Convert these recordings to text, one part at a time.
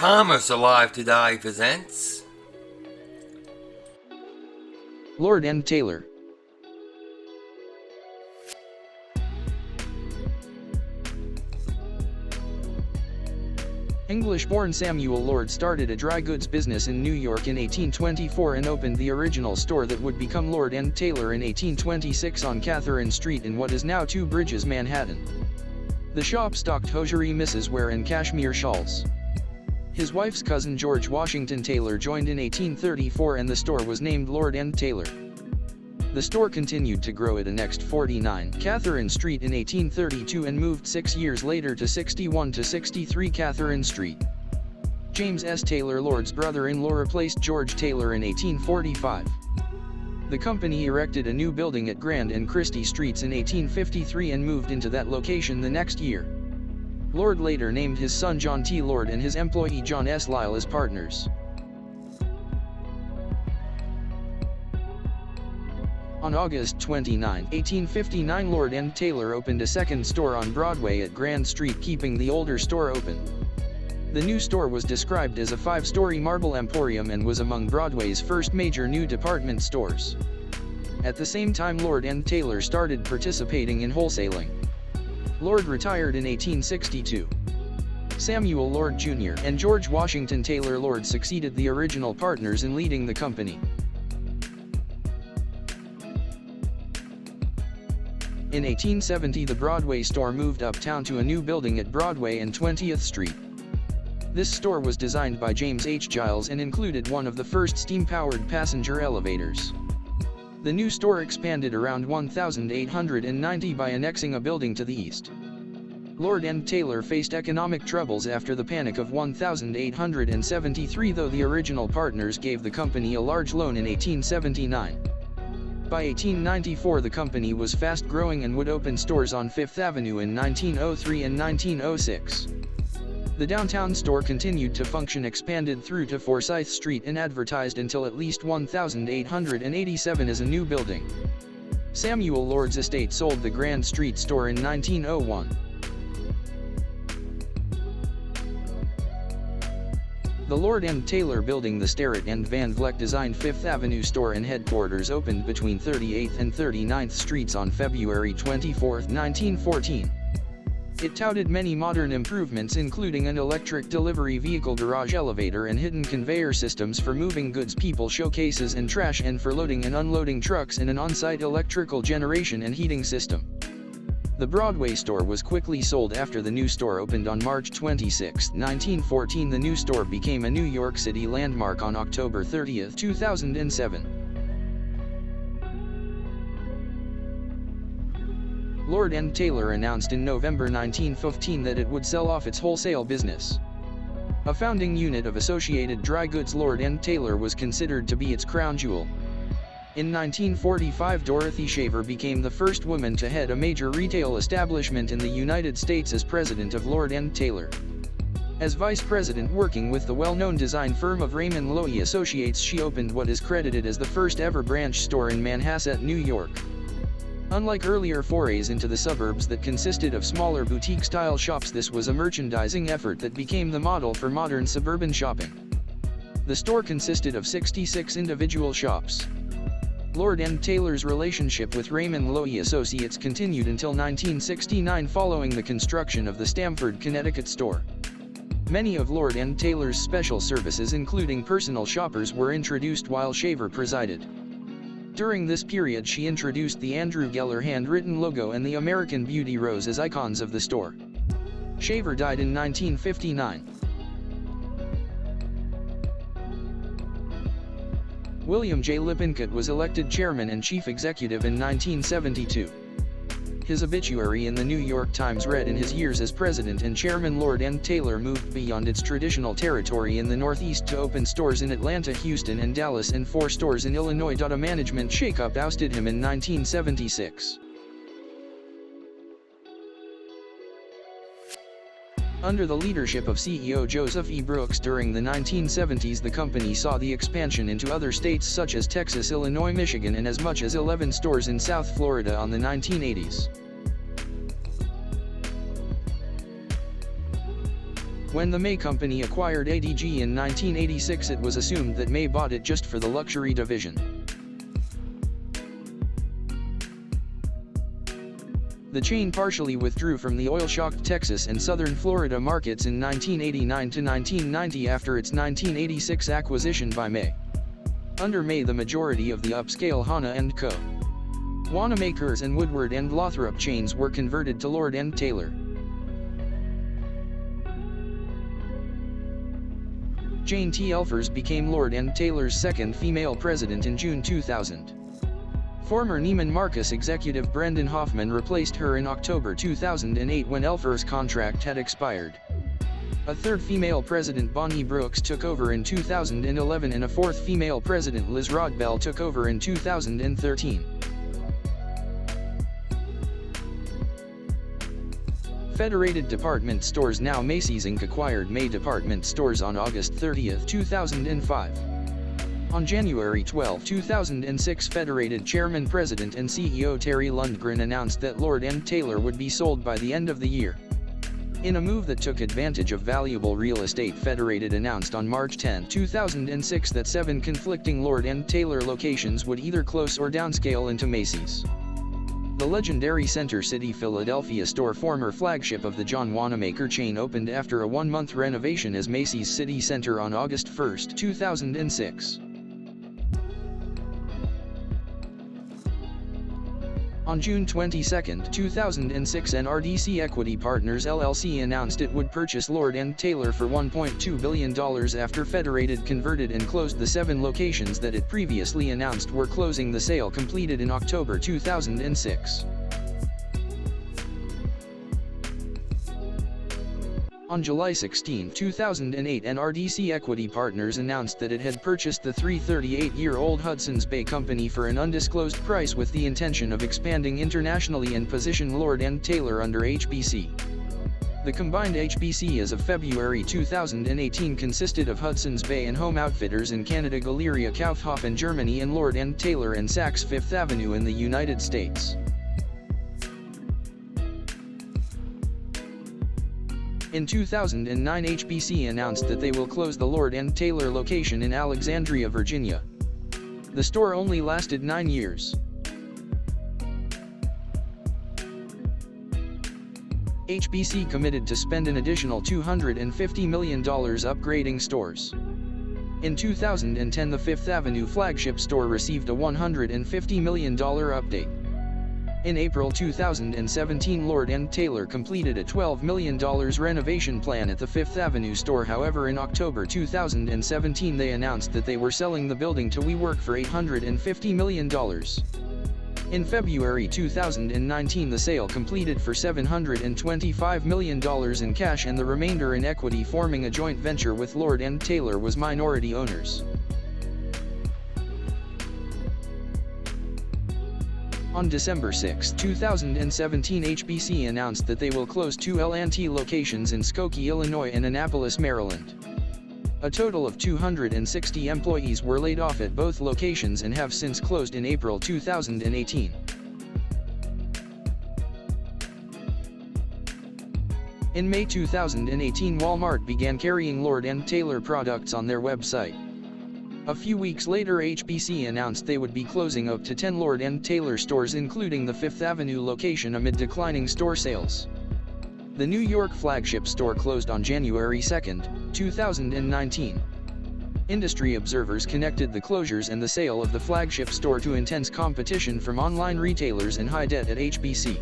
Thomas Alive to Die presents Lord N. Taylor. English-born Samuel Lord started a dry goods business in New York in 1824 and opened the original store that would become Lord N. Taylor in 1826 on Catherine Street in what is now Two Bridges, Manhattan. The shop stocked hosiery, misses' wear and cashmere shawls. His wife's cousin George Washington Taylor joined in 1834 and the store was named Lord N. Taylor. The store continued to grow at the next 49 Catherine Street in 1832 and moved 6 years later to 61 to 63 Catherine Street. James S. Taylor, Lord's brother-in-law, replaced George Taylor in 1845. The company erected a new building at Grand and Christie Streets in 1853 and moved into that location the next year. Lord later named his son John T. Lord and his employee John S. Lyle as partners. On August 29, 1859, Lord N. Taylor opened a second store on Broadway at Grand Street, keeping the older store open. The new store was described as a 5-story marble emporium and was among Broadway's first major new department stores. At the same time, Lord N. Taylor started participating in wholesaling. Lord retired in 1862. Samuel Lord Jr. and George Washington Taylor Lord succeeded the original partners in leading the company. In 1870, the Broadway store moved uptown to a new building at Broadway and 20th Street. This store was designed by James H. Giles and included one of the first steam-powered passenger elevators. The new store expanded around 1890 by annexing a building to the east. Lord N. Taylor faced economic troubles after the Panic of 1873, though the original partners gave the company a large loan in 1879. By 1894, the company was fast growing and would open stores on Fifth Avenue in 1903 and 1906. The downtown store continued to function, expanded through to Forsyth Street and advertised until at least 1887 as a new building. Samuel Lord's estate sold the Grand Street store in 1901. The Lord N. Taylor building, the Starrett and Van Vleck designed Fifth Avenue store and headquarters, opened between 38th and 39th Streets on February 24, 1914. It touted many modern improvements, including an electric delivery vehicle garage elevator and hidden conveyor systems for moving goods, people showcases and trash, and for loading and unloading trucks, and an on-site electrical generation and heating system. The Broadway store was quickly sold after the new store opened on March 26, 1914. The new store became a New York City landmark on October 30, 2007. Lord N. Taylor announced in November 1915 that it would sell off its wholesale business. A founding unit of Associated Dry Goods, Lord N. Taylor was considered to be its crown jewel. In 1945, Dorothy Shaver became the first woman to head a major retail establishment in the United States as president of Lord N. Taylor. As vice president, working with the well-known design firm of Raymond Loewy Associates, she opened what is credited as the first ever branch store in Manhasset, New York. Unlike earlier forays into the suburbs that consisted of smaller boutique-style shops, this was a merchandising effort that became the model for modern suburban shopping. The store consisted of 66 individual shops. Lord N. Taylor's relationship with Raymond Loewy Associates continued until 1969, following the construction of the Stamford, Connecticut store. Many of Lord N. Taylor's special services, including personal shoppers, were introduced while Shaver presided. During this period, she introduced the Andrew Geller handwritten logo and the American Beauty rose as icons of the store. Shaver died in 1959. William J. Lippincott was elected chairman and chief executive in 1972. His obituary in the New York Times read, in his years as president and chairman, Lord N. Taylor moved beyond its traditional territory in the Northeast to open stores in Atlanta, Houston, and Dallas, and 4 stores in Illinois. A management shakeup ousted him in 1976. Under the leadership of CEO Joseph E. Brooks during the 1970s, the company saw the expansion into other states such as Texas, Illinois, Michigan, and as much as 11 stores in South Florida on the 1980s. When the May Company acquired ADG in 1986, it was assumed that May bought it just for the luxury division. The chain partially withdrew from the oil-shocked Texas and southern Florida markets in 1989 to 1990 after its 1986 acquisition by May. Under May, the majority of the upscale Hana & Co. Wanamaker's and Woodward and Lothrop chains were converted to Lord & Taylor. Jane T. Elfers became Lord & Taylor's second female president in June 2000. Former Neiman Marcus executive Brendan Hoffman replaced her in October 2008 when Elfers' contract had expired. A third female president, Bonnie Brooks, took over in 2011, and a fourth female president, Liz Rodbell, took over in 2013. Federated Department Stores, now Macy's Inc., acquired May Department Stores on August 30, 2005. On January 12, 2006, Federated Chairman, President and CEO Terry Lundgren announced that Lord & Taylor would be sold by the end of the year. In a move that took advantage of valuable real estate, Federated announced on March 10, 2006 that 7 conflicting Lord & Taylor locations would either close or downscale into Macy's. The legendary Center City, Philadelphia store, former flagship of the John Wanamaker chain, opened after a 1-month renovation as Macy's City Center on August 1, 2006. On June 22, 2006, NRDC Equity Partners LLC announced it would purchase Lord & Taylor for $1.2 billion after Federated converted and closed the 7 locations that it previously announced were closing. The sale completed in October 2006. On July 16, 2008, NRDC Equity Partners announced that it had purchased the 338-year-old Hudson's Bay Company for an undisclosed price with the intention of expanding internationally and position Lord & Taylor under HBC. The combined HBC as of February 2018 consisted of Hudson's Bay and Home Outfitters in Canada, Galeria Kaufhof in Germany, and Lord & Taylor and Saks Fifth Avenue in the United States. In 2009, HBC announced that they will close the Lord & Taylor location in Alexandria, Virginia. The store only lasted 9 years. HBC committed to spend an additional $250 million upgrading stores. In 2010, the Fifth Avenue flagship store received a $150 million update. In April 2017, Lord & Taylor completed a $12 million renovation plan at the Fifth Avenue store. However, in October 2017, they announced that they were selling the building to WeWork for $850 million. In February 2019, the sale completed for $725 million in cash and the remainder in equity, forming a joint venture with Lord & Taylor was minority owners. On December 6, 2017, HBC announced that they will close 2 L&T locations in Skokie, Illinois and Annapolis, Maryland. A total of 260 employees were laid off at both locations and have since closed in April 2018. In May 2018, Walmart began carrying Lord & Taylor products on their website. A few weeks later, HBC announced they would be closing up to 10 Lord & Taylor stores, including the Fifth Avenue location, amid declining store sales. The New York flagship store closed on January 2, 2019. Industry observers connected the closures and the sale of the flagship store to intense competition from online retailers and high debt at HBC.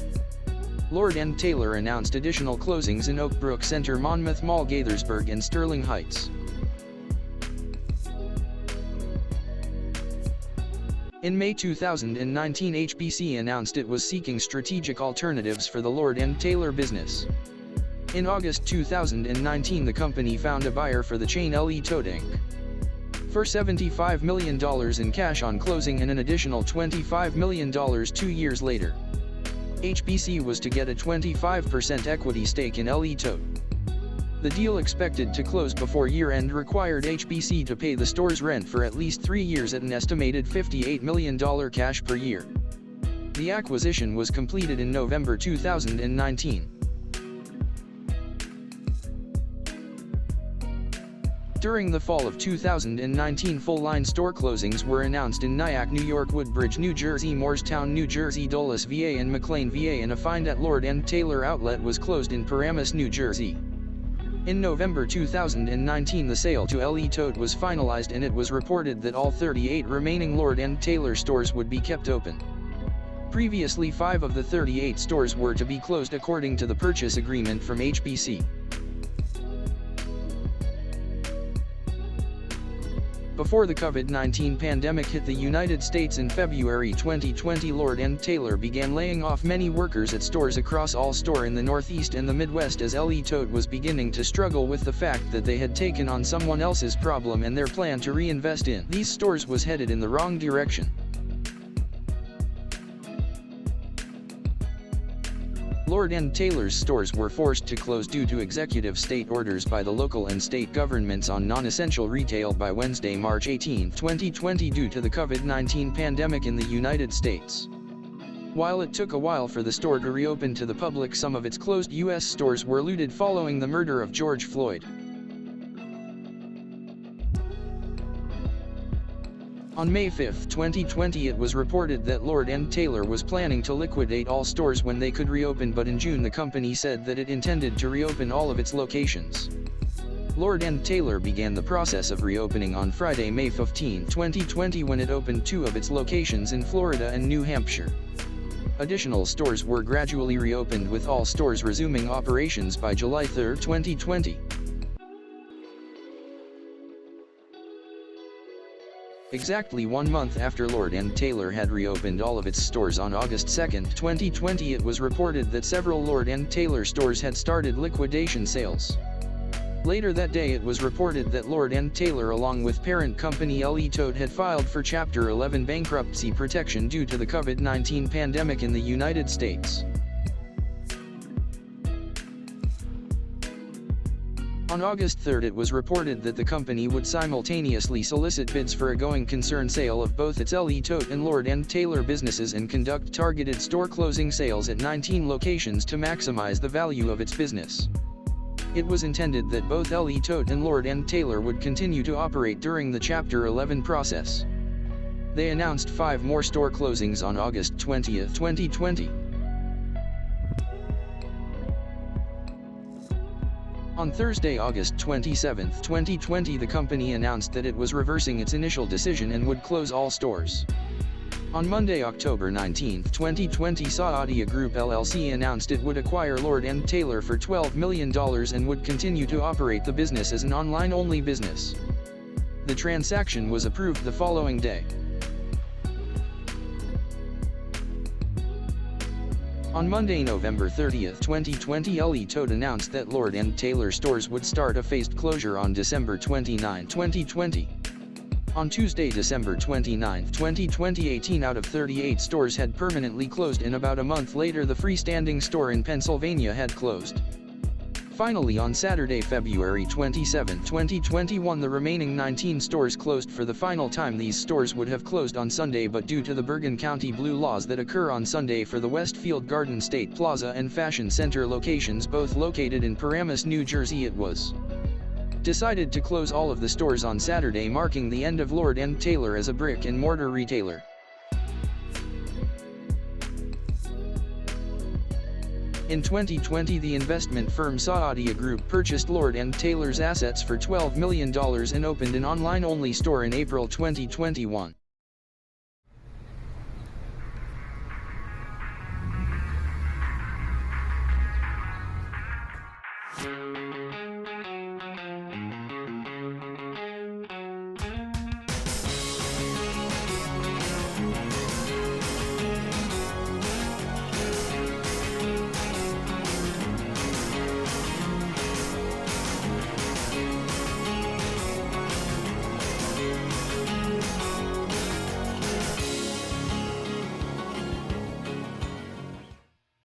Lord & Taylor announced additional closings in Oak Brook Center, Monmouth Mall, Gaithersburg and Sterling Heights. In May 2019, HBC announced it was seeking strategic alternatives for the Lord & Taylor business. In August 2019, the company found a buyer for the chain, Tote Inc. for $75 million in cash on closing and an additional $25 million 2 years later. HBC was to get a 25% equity stake in Tote. The deal, expected to close before year-end, required HBC to pay the store's rent for at least 3 years at an estimated $58 million cash per year. The acquisition was completed in November 2019. During the fall of 2019, full-line store closings were announced in Nyack, New York, Woodbridge, New Jersey, Morristown, New Jersey, Dulles, VA, and McLean, VA, and a find at Lord & Taylor outlet was closed in Paramus, New Jersey. In November 2019, the sale to Tote was finalized, and it was reported that all 38 remaining Lord & Taylor stores would be kept open. Previously, 5 of the 38 stores were to be closed according to the purchase agreement from HBC. Before the COVID-19 pandemic hit the United States in February 2020, Lord & Taylor began laying off many workers at stores across all store in the Northeast and the Midwest, as Tote was beginning to struggle with the fact that they had taken on someone else's problem and their plan to reinvest in these stores was headed in the wrong direction. Lord & Taylor's stores were forced to close due to executive state orders by the local and state governments on non-essential retail by Wednesday, March 18, 2020, due to the COVID-19 pandemic in the United States. While it took a while for the store to reopen to the public, some of its closed U.S. stores were looted following the murder of George Floyd. On May 5, 2020, it was reported that Lord & Taylor was planning to liquidate all stores when they could reopen, but in June the company said that it intended to reopen all of its locations. Lord & Taylor began the process of reopening on Friday, May 15, 2020, when it opened 2 of its locations in Florida and New Hampshire. Additional stores were gradually reopened, with all stores resuming operations by July 3, 2020. Exactly 1 month after Lord & Taylor had reopened all of its stores on August 2, 2020, it was reported that several Lord & Taylor stores had started liquidation sales. Later that day, it was reported that Lord & Taylor, along with parent company Tote, had filed for Chapter 11 bankruptcy protection due to the COVID-19 pandemic in the United States. On August 3, it was reported that the company would simultaneously solicit bids for a going concern sale of both its Tote and Lord & Taylor businesses and conduct targeted store closing sales at 19 locations to maximize the value of its business. It was intended that both Tote and Lord & Taylor would continue to operate during the Chapter 11 process. They announced 5 more store closings on August 20, 2020. On Thursday, August 27, 2020, the company announced that it was reversing its initial decision and would close all stores. On Monday, October 19, 2020, Saadia Group LLC announced it would acquire Lord & Taylor for $12 million and would continue to operate the business as an online-only business. The transaction was approved the following day. On Monday, November 30, 2020, Tote announced that Lord & Taylor stores would start a phased closure on December 29, 2020. On Tuesday, December 29, 2020, 18 out of 38 stores had permanently closed, and about a month later the freestanding store in Pennsylvania had closed. Finally, on Saturday, February 27, 2021, the remaining 19 stores closed for the final time. These stores would have closed on Sunday, but due to the Bergen County blue laws that occur on Sunday for the Westfield Garden State Plaza and Fashion Center locations, both located in Paramus, New Jersey, it was decided to close all of the stores on Saturday, marking the end of Lord & Taylor as a brick-and-mortar retailer. In 2020, the investment firm Saadia Group purchased Lord & Taylor's assets for $12 million and opened an online-only store in April 2021.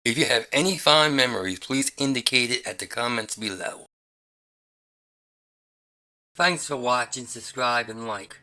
If you have any fond memories, please indicate it at the comments below. Thanks for watching, subscribe, and like.